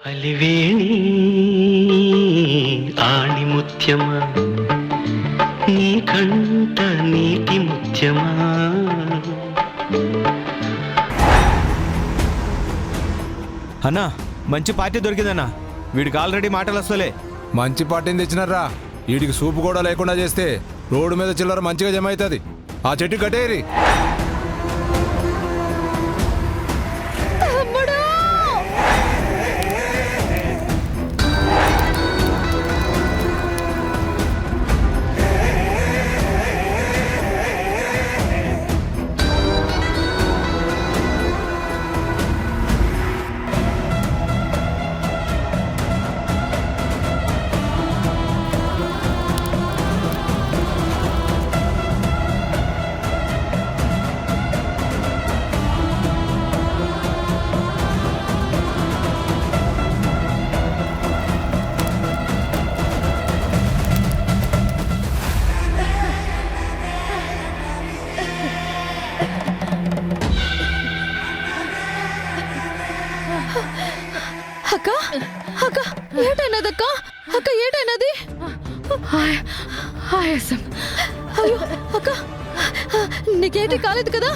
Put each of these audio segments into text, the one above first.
అలివేణి ఆణిముత్యమా నీ కంట నీటి ముత్యమా. అన్నా మంచి పార్టీ దొరికిందన్నా. వీడికి ఆల్రెడీ మాటలు వస్తలే. మంచి పార్టీని తెచ్చినారా. వీడికి సూపు కూడా లేకుండా చేస్తే రోడ్డు మీద చిల్లర మంచిగా జమ అవుతుంది. ఆ చెట్టు కట్టేరి. అక్క అక్క ఏటైనదక్క అక్క ఏటైనది? ఆయాసం. అయ్యో అక్క నీకేంటి కాలేదు కదా?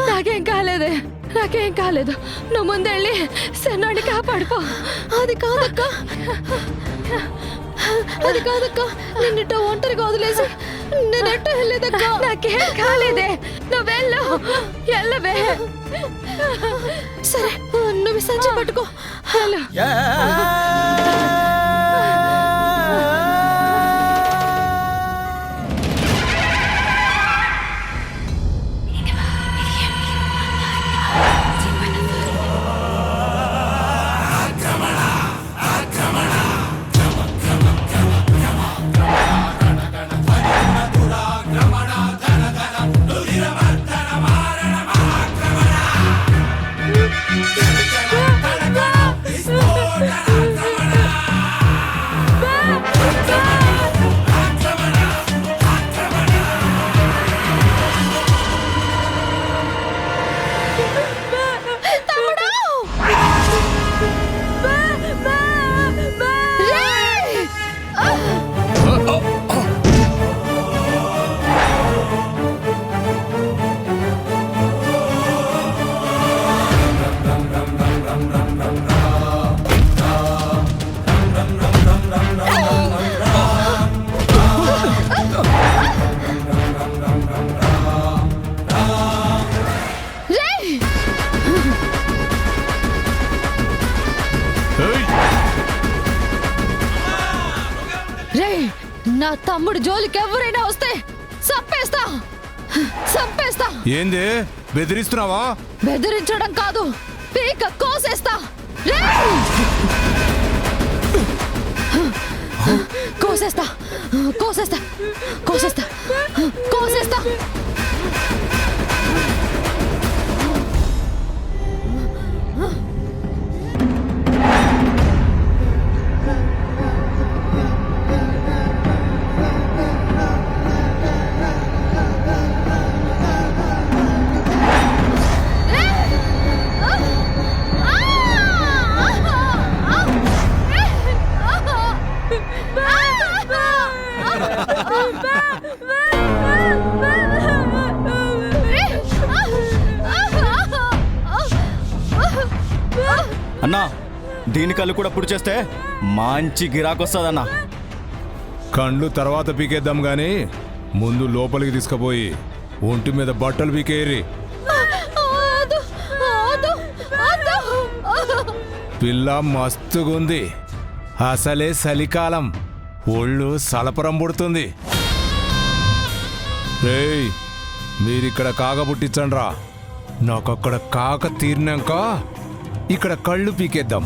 నాకేం కాలేదే, నాకేం కాలేదు. నువ్వు ముందెళ్ళి సన్నాన్ని కాపాడుకో. అది కాదక్క, అది కాదక్క. నిన్నిట ఒంటరిగా వదిలేసి నేనెట్ట వెళ్ళేదక్క. నాకేం కాలేదే, నువ్వు వెళ్ళు, వెళ్ళవే. సరే నువ్వు సంచి పట్టుకో. హలో నా తమ్ముడు జోలికి ఎవరైనా వస్తే చంపేస్తా, చంపేస్తా. ఏంది బెదిరిస్తున్నావా? బెదిరించడం కాదు, పీక కోసేస్తా. కోసేస్తా కోసేస్తా కోసేస్తా కోసేస్తా. అన్నా దీని కళ్ళు కూడా పుడి చేస్తే మంచి గిరాకొస్తుందన్నా. కండ్లు తర్వాత పీకేద్దాం గాని ముందు లోపలికి తీసుకుపోయి ఒంటి మీద బట్టలు పీకేరి. పిల్ల మస్తుగుంది, అసలే చలికాలం, ఒళ్ళు సలపరం పుడుతుంది. రేయ్ మీరిక్కడ కాక పుట్టించండ్రా. నాకక్కడ కాక తీరినాక ఇక్కడ కళ్ళు పీకేద్దాం.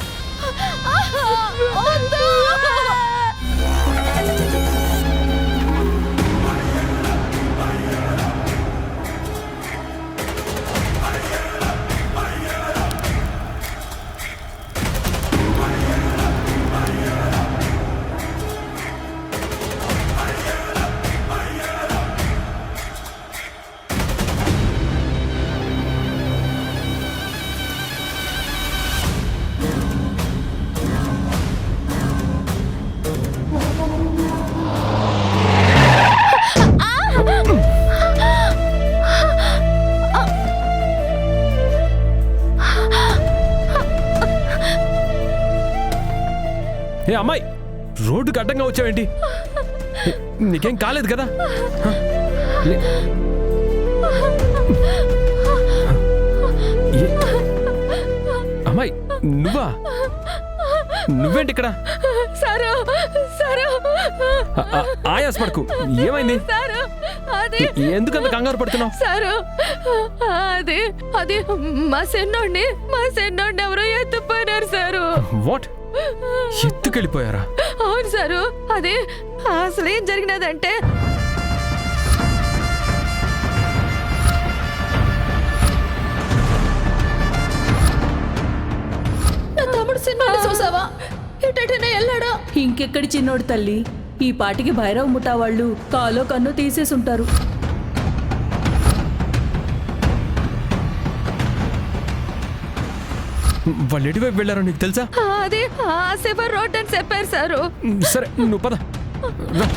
ఏ అమ్మాయి, రోడ్డుకి అడ్డంగా వచ్చావేంటి? నీకేం కాలేదు కదా? అమ్మాయి, నువ్వేంటి ఇక్కడ? సారు సారు ఆయాస్ పడకు, ఏమైంది? సారు అది ఎందుకంత కంగారు పడుతున్నావు? సారు అది అది మా సెన్నోడిని ఎవరో ఎత్తుపోయినారు సారు. వాట్? ఎత్తుకెళ్ళిపోయారా? అవును సారు. అది అసలు ఏం జరిగినదంటే నా తమ్ముడు సినిమాని చూసావా? ఎటైనా వెళ్ళాడా? ఇంకెక్కడి చిన్నోడు తల్లి, ఈ పాటికి భైరవ్ ముఠా వాళ్ళు కాలో కన్ను తీసేసుంటారు. వాళ్ళు ఎటువైపు వెళ్ళారో నీకు తెలుసా? అది ఆసేపర్ రోడ్ అని చెప్పారు సారు. సరే, నువ్వు పద. రా.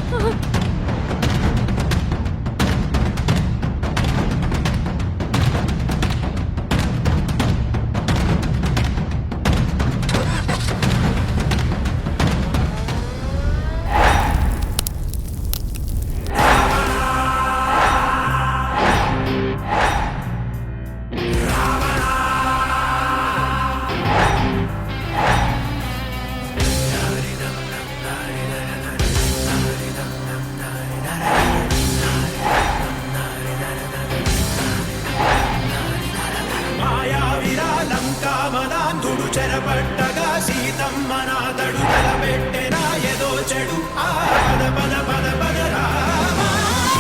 రావణాంధుడు చెరపట్టగా సీతమ్మ నాదడు తలపెట్టెనా ఏదో చెడు ఆ పద పద పద పద రామ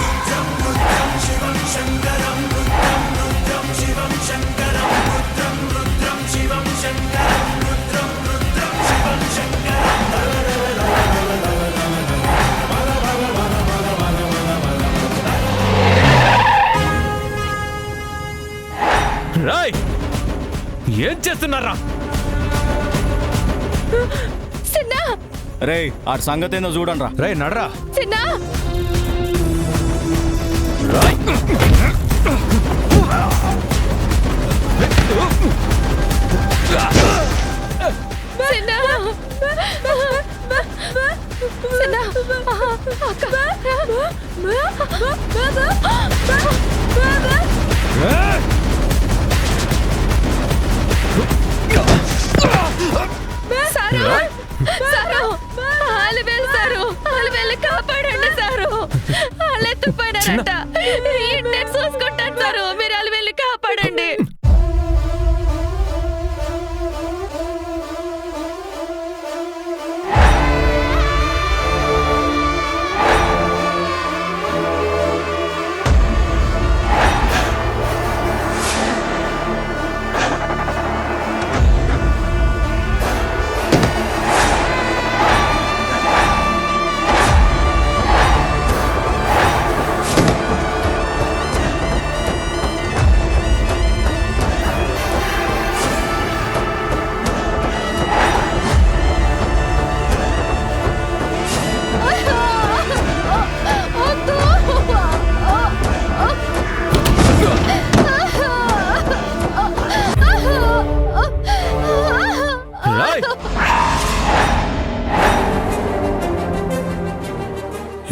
రుద్రం రుద్రం శివం శంకరం రుద్రం రుద్రం శివం శంకరం రుద్రం రుద్రం శివం శంకరం రుద్రం రుద్రం శివం శంకరం రాయ్, ఏం చేస్తున్నారా? సిన్నా రే ఆ సంగతి ఏందో చూడండి రా. రే నడరా. సిన్నా సిన్నా సిన్నా కాపాడండి సారు. వాళ్ళు ఎత్తుపోయినారంట. నేను చూసుకుంటాను సారు, మీరు వాళ్ళు వెళ్ళి కాపాడండి.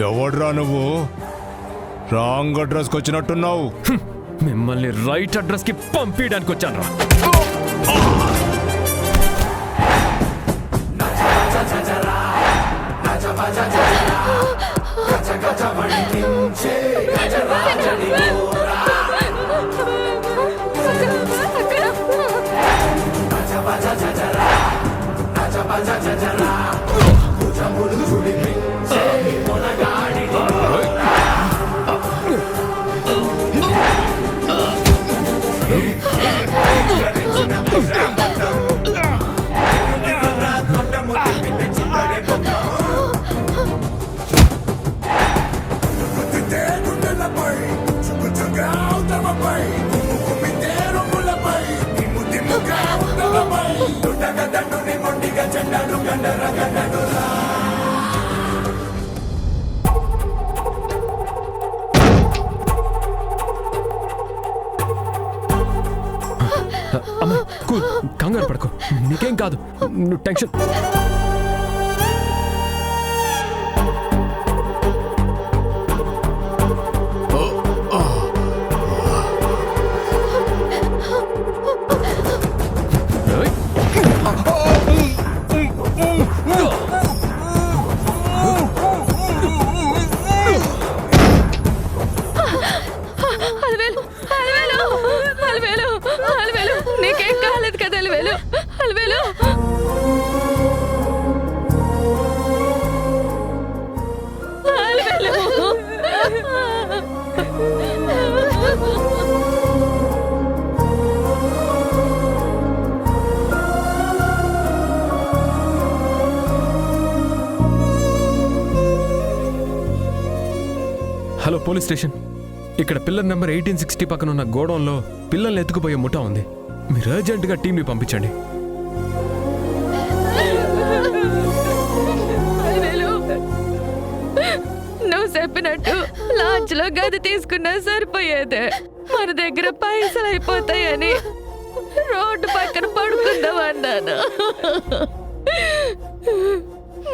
ఎవడ్రా నువ్వు? రాంగ్ అడ్రస్కి వచ్చినట్టున్నావు. మిమ్మల్ని రైట్ అడ్రస్ కి పంపించడానికి వచ్చాను రా. అమ్మా, కూల్, కంగారు పడకు, నీకేం కాదు, నువ్వు టెన్షన్. Police station. ఇక్కడ పిల్లర్ నెంబర్ 1860 పక్కన ఉన్న గోడౌన్లో పిల్లల్ని ఎత్తుకుపోయే ముఠా ఉంది. మీరు అర్జెంటుగా టీంని పంపించండి. నువ్వు చెప్పినట్టు లాంచ్ లో గది తీసుకున్నా సరిపోయేదే. మన దగ్గర పైసలు అయిపోతాయని రోడ్డు పక్కన పడుకుందాం అన్నాను.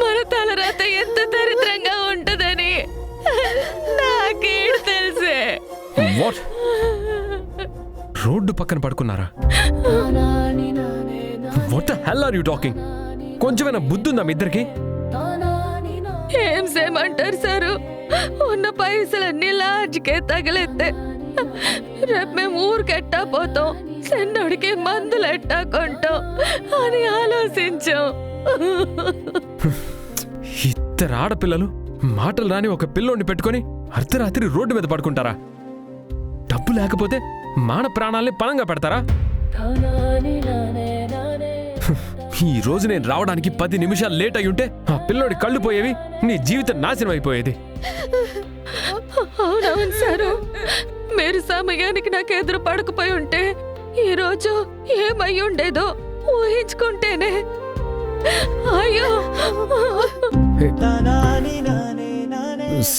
మన తలరాత ఎంత దరిద్రంగా ఉంటదని నాకేడు తెలుసే. వాట్? రోడ్డు పక్కన పడుకున్నారా? What the hell are you talking? కొంచెమైనా బుద్ధి ఉందా మీ ఇద్దరికి? ఏం చేయమంటారు సారు? ఉన్న పైసలన్నీ లాడ్జ్కే తగిలేస్తే రేపు మేము ఊరికెట్టా పోతాం, చిన్నోడికి మందులు ఎట్టా కొంటాం అని ఆలోచించాం. ఇద్దరు ఆడపిల్లలు మాటలు రాని ఒక పిల్లోడిని పెట్టుకొని అర్ధరాత్రి రోడ్డు మీద పడుకుంటారా? డబ్బు లేకపోతే మాన ప్రాణాల్ని పణంగా పెడతారా? ఈ రోజు నేను రావడానికి 10 నిమిషాలు లేట్ అయి ఉంటే ఆ పిల్లోడి కళ్ళు పోయేవి, నీ జీవితం నాశనం అయిపోయేది. అవునవును సారు, మీరు సమయానికి నాకు ఎదురు పడకపోయి ఉంటే ఈ రోజు ఏమై ఉండేదో ఊహించుకుంటేనే అయ్యో.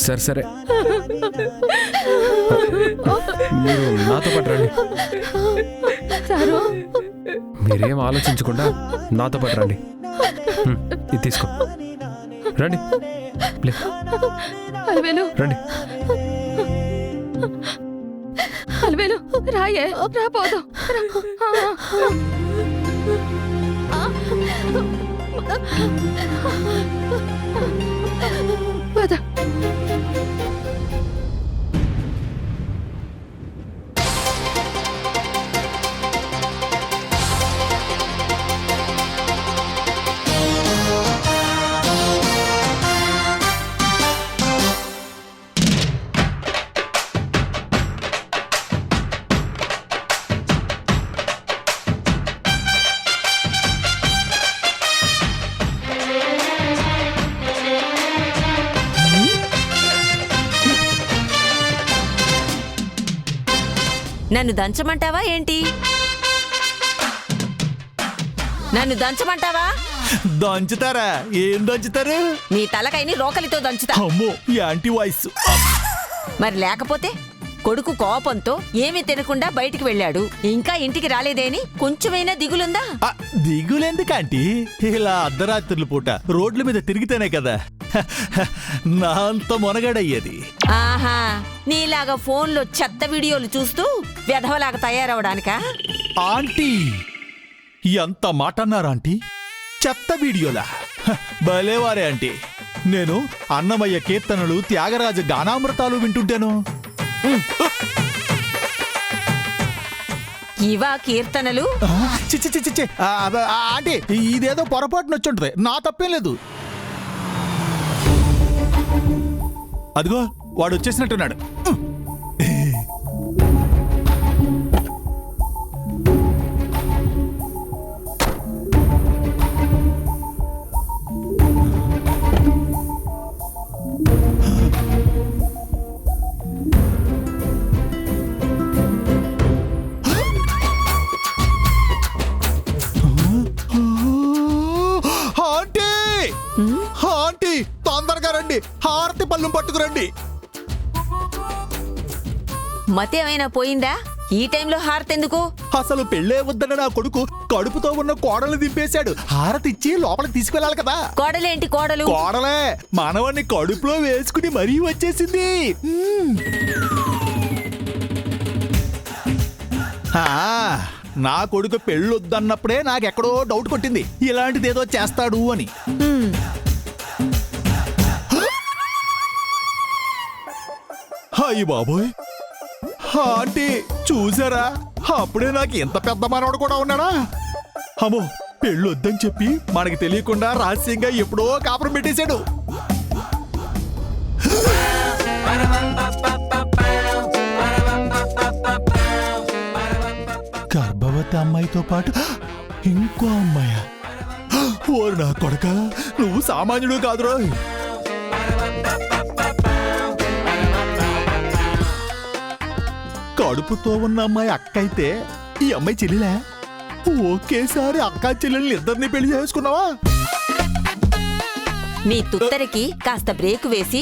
సరే సరే, మీరు నాతో పాటు రండి. సారు, మీరేం ఆలోచించకుండా నాతో పాటు రండి. ఇది తీసుకో, రండి. అలవేలు రండి. అలవేలు రాయే, రాపోదాం. పద. నన్ను దంచమంటావా ఏంటి? నన్ను దంచమంటావా? దంచుతారా? ఏం దంచుతారు? నీ తలకైని రోకలితో దంచుతా. అమ్మో, యాంటీ వాయిస్. మరి లేకపోతే కొడుకు కోపంతో ఏమీ తినకుండా బయటికి వెళ్ళాడు, ఇంకా ఇంటికి రాలేదేని కొంచెమైనా దిగులుందా? దిగులెందుకంటీ? ఇలా అర్ధరాత్రుల పూట రోడ్ల మీద తిరిగితేనే కదా నా అంత మొనగడయ్యేది. ఆహా, నీలాగా ఫోన్లో చెత్త వీడియోలు చూస్తూ వెధవలాగా తయారవడానికా? ఆంటీ, ఎంత మాట అన్నారా ఆంటీ? చెత్త వీడియోలా? భలేవారే ఆంటీ. నేను అన్నమయ్య కీర్తనలు, త్యాగరాజ గానామృతాలు వింటుంటాను. ఇవా కీర్తనలు? చిచ్చి ఆంటీ, ఇదేదో పొరపాటున వచ్చుంటది, నా తప్పేం లేదు. అదిగో వాడు వచ్చేసినట్టున్నాడు. ఆంటీ, తొందరగా రండి, హారతి పళ్ళం పట్టుకురండి. మతేమైనా పోయిందా? ఈ టైంలో హారతెందుకు? అసలు పెళ్ళే వద్దన్న నా కొడుకు కడుపుతో ఉన్న కోడలు దింపేశాడు. హారతి ఇచ్చి లోపలికి తీసుకెళ్ళాలి కదా. కోడలేంటి కోడలు? కోడలే మనవన్ని కడుపులో వేసుకుని మరీ వచ్చేసింది. నా కొడుకు పెళ్ళొద్దన్నప్పుడే నాకెక్కడో డౌట్ కొట్టింది, ఇలాంటిదేదో చేస్తాడు అని. హాయ్ బాబోయ్, ఆంటీ చూసారా? అప్పుడే నాకు ఇంత పెద్ద మనవడు కూడా ఉన్నాడా? అమ్మో, పెళ్ళొద్దని చెప్పి మనకి తెలియకుండా రహస్యంగా ఎప్పుడో కాపురం పెట్టేశాడు. గర్భవతి అమ్మాయితో పాటు ఇంకో అమ్మాయా? ఓరు నా కొడక, నువ్వు సామాన్యుడు కాదురా. కడుపుతో ఉన్న అమ్మాయి అక్క అయితే ఈ అమ్మాయి చెల్లిలే. ఒకేసారి అక్క చెల్లెల్ని ఇద్దరిని పెళ్లి చేసుకున్నావా? నీ తుత్తరికి కాస్త బ్రేక్ వేసి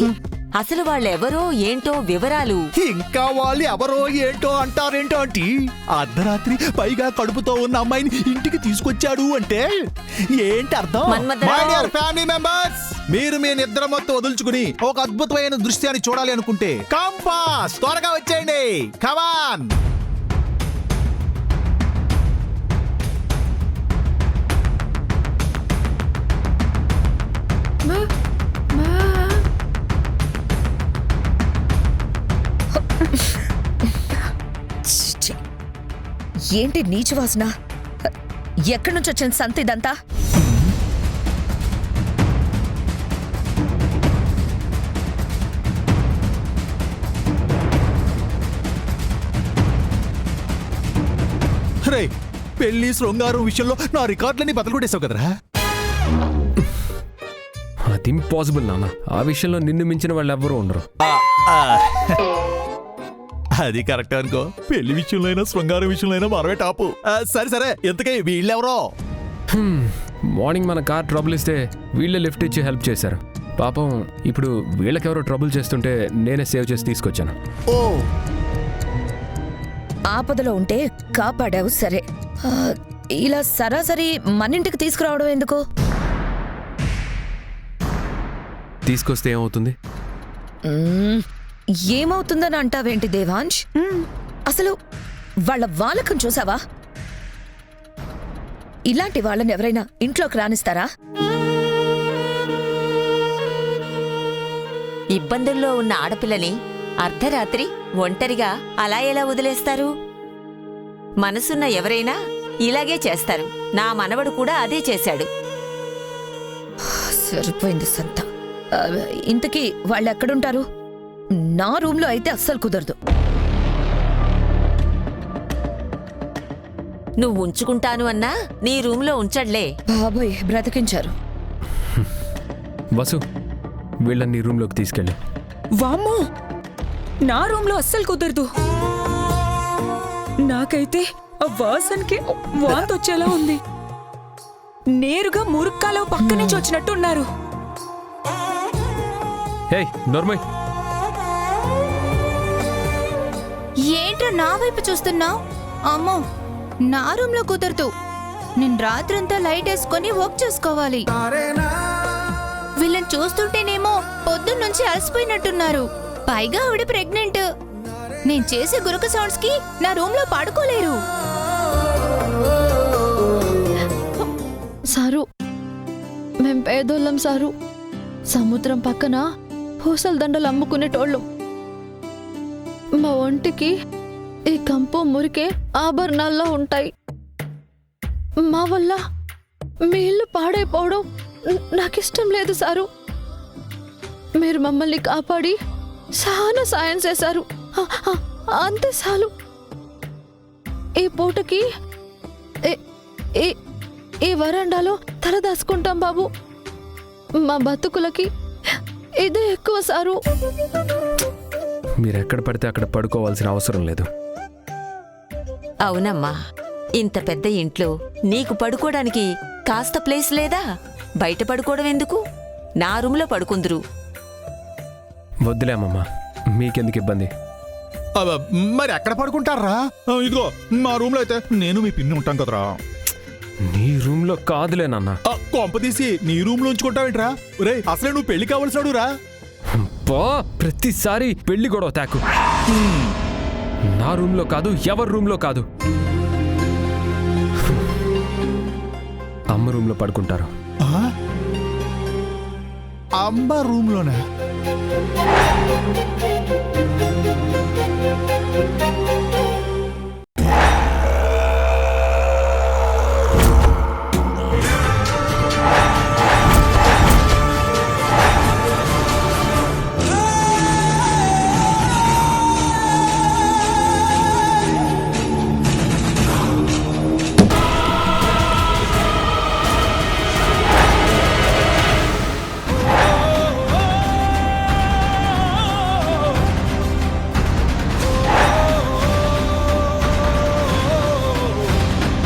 అసలు వాళ్ళెవరో ఏంటో వివరాలు. ఇంకా వాళ్ళు ఎవరో ఏంటో అంటారేంటో ఆంటీ. అర్ధరాత్రి పైగా కడుపుతో ఉన్న అమ్మాయిని ఇంటికి తీసుకొచ్చాడు అంటే ఏంటి అర్థం? Manmatha Rao. My dear family members, మీరు మీ నిద్ర మొత్తం వదులుచుకుని ఒక అద్భుతమైన దృశ్యాన్ని చూడాలి అనుకుంటే కమ్ ఫాస్ట్, త్వరగా వచ్చేయండి. కమాన్. ఏంటి నీచు వాసన? ఎక్కడి నుంచి వచ్చిన సంత ఇదంతా? రే, పెళ్లి శృంగారం విషయంలో నా రికార్డులన్నీ బదలుకొట్టేశావు కదరా. అది ఇంపాసిబుల్ నాన్న. ఆ విషయంలో నిన్ను మించిన వాళ్ళు ఎవ్వరూ ఉండరు. అది కరెక్ట్ అనుకో. పెళ్లి విషయంలో అయినా శృంగారం విషయంలో అయినా మనమే టాపు. సరే సరే, ఎంతకై వీళ్ళెవరో? మార్నింగ్ మన కార్ ట్రబుల్ ఇస్తే వీళ్ళే లిఫ్ట్ ఇచ్చి హెల్ప్ చేశారు. పాపం ఇప్పుడు వీళ్ళకెవరో ట్రబుల్ చేస్తుంటే నేనే సేవ్ చేసి తీసుకొచ్చాను. ఓ, ఆపదలో ఉంటే కాపాడావు సరే. ఇలా సరాసరి మన ఇంటికి తీసుకురావడం ఎందుకు? తీసుకొస్తే ఏమవుతుంది? ఏమవుతుందని అంటావేంటి దేవాంశ్? అసలు వాళ్ళ వాలకం చూసావా? ఇలాంటి వాళ్ళని ఎవరైనా ఇంట్లోకి రానిస్తారా? ఇబ్బందుల్లో ఉన్న ఆడపిల్లని అర్ధరాత్రి ఒంటరిగా అలా ఎలా వదిలేస్తారు? మనసున్న ఎవరైనా ఇలాగే చేస్తారు. నా మనవడు కూడా అదే చేశాడు. సరిపోయింది సంత. ఇంతకీ వాళ్ళు ఎక్కడుంటారు? నా రూమ్లో అయితే అస్సలు కుదరదు. నువ్వు ఉంచుకుంటాను అన్నా నీ రూమ్లో ఉంచడ్లే. బాబోయ్, బ్రతికించారు. వసు, వీళ్ళని నీ రూమ్లోకి తీసుకెళ్ళు. వామ్మో, నా రూమ్లో అస్సలు కుదరదు. నాకైతే ఆ వాసనకి వాంతొచ్చేలా ఉంది. నేరుగా మురుక్కాలో పక్క నుంచి వచ్చినట్టు ఉన్నారు. హే నోర్మయ్, ఏంట్రా నా వైపు చూస్తున్నావు? అమ్మో, నా రూమ్ లో కుదరదు. నేను రాత్రంతా లైట్ వేసుకొని వర్క్ చేసుకోవాలి. వీళ్ళని చూస్తుంటేనేమో పొద్దున్నుంచి అలసిపోయినట్టున్నారు. పైగా ఆవిడ ప్రెగ్నెంట్. నేను చేసే గురక సౌండ్స్ కి నా రూమ్ లో పడుకోలేరు. సారు, మేం పేదోళ్ళం సారు. సముద్రం పక్కన పూసల దండలు అమ్ముకునేటోళ్ళం. మా ఒంటికి ఈ కంపు మురికే ఆభరణాల్లో ఉంటాయి. మా వల్ల మీ ఇల్లు పాడైపోవడం నాకిష్టం లేదు సారు. మీరు మమ్మల్ని కాపాడి చాలా సాయం చేశారు. అంతే చాలు. ఈ పూటకి ఈ వరండాలో తలదాచుకుంటాం బాబు. మా బతుకులకి ఇదే ఎక్కువ సారు. మీరెక్కడ పడితే అక్కడ పడుకోవాల్సిన అవసరం లేదు. అవునమ్మా, ఇంత పెద్ద ఇంట్లో నీకు పడుకోవడానికి కాస్త ప్లేస్ లేదా? బయట పడుకోవడం ఎందుకు? నా రూమ్లో పడుకుందురు. వద్దులేమమ్మా, మీకెందుకు ఇబ్బంది? మరి ఎక్కడ పడుకుంటారా? ఇదిగో మా రూమ్ లో అయితే నేను మీ పిన్ని ఉంటాం కదరా. నీ రూమ్లో కాదులే నాన్న. కొంప తీసి నీ రూమ్ లో ఉంచుకుంటావేంట్రా? రే, అసలే నువ్వు పెళ్లి కావలసినాడు రా. ప్రతిసారి పెళ్లి గొడవ తాకు. నా రూమ్లో కాదు, ఎవరి రూమ్లో కాదు. అమ్మ రూమ్లో పడుకుంటారు. అమ్మ రూమ్ లోనా?